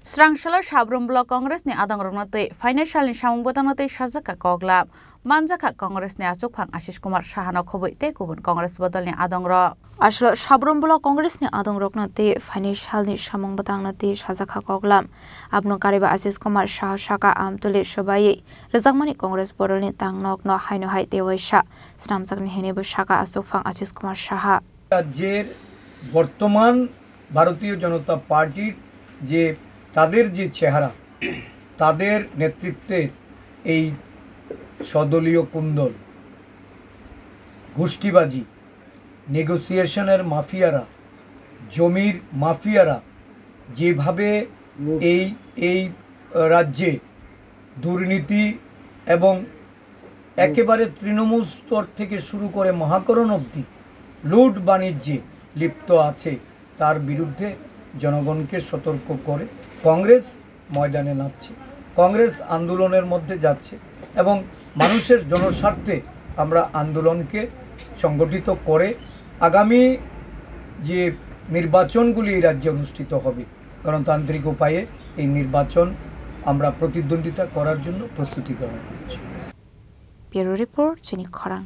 Srangshala Shabrum Block Congress ni Adang Ronate Financial ni Samung Botanate Shazaka Koglam Manjaka Congress ni Asukphang Ashish Kumar Shahana Khoboi te Kubun Congress Bodol ni Adang Ro Ashlo Shabrum Block Congress ni Adang Roknate Financial ni Samung Botanate Shazaka Koglam Abno Kariba Ashish Kumar Shah Shaka Amtule Shobaye Rezakmani Congress Bodol ni Tangnok no Haino Hai Dewaisha Snamsak ni Henebu Shaka Asukphang Ashish Kumar Shaha রাজ্যের বর্তমান ভারতীয় জনতা পার্টির যে তাদের যে চেহারা তাদের নেতৃত্বে এই সদলীয় কুন্দল গোষ্ঠীবাজি নেগোসিয়েশনের মাফিয়ারা জমির মাফিয়ারা যেভাবে এই রাজ্যে দুর্নীতি এবং একেবারে তৃণমূল স্তর থেকে শুরু করে মহাকরণ অবধি লুট বাণিজ্যে লিপ্ত আছে তার বিরুদ্ধে জনগণকে সতর্ক করে কংগ্রেস ময়দানে নামছে কংগ্রেস আন্দোলনের মধ্যে যাচ্ছে এবং মানুষের জনস্বার্থে আমরা আন্দোলনকে সংগঠিত করে আগামী যে নির্বাচনগুলি এই রাজ্যে অনুষ্ঠিত হবে গণতান্ত্রিক উপায়ে এই নির্বাচন আমরা প্রতিদ্বন্দ্বিতা করার জন্য প্রস্তুতি গ্রহণ করছি। ব্যুরো রিপোর্ট চিনি খরাং।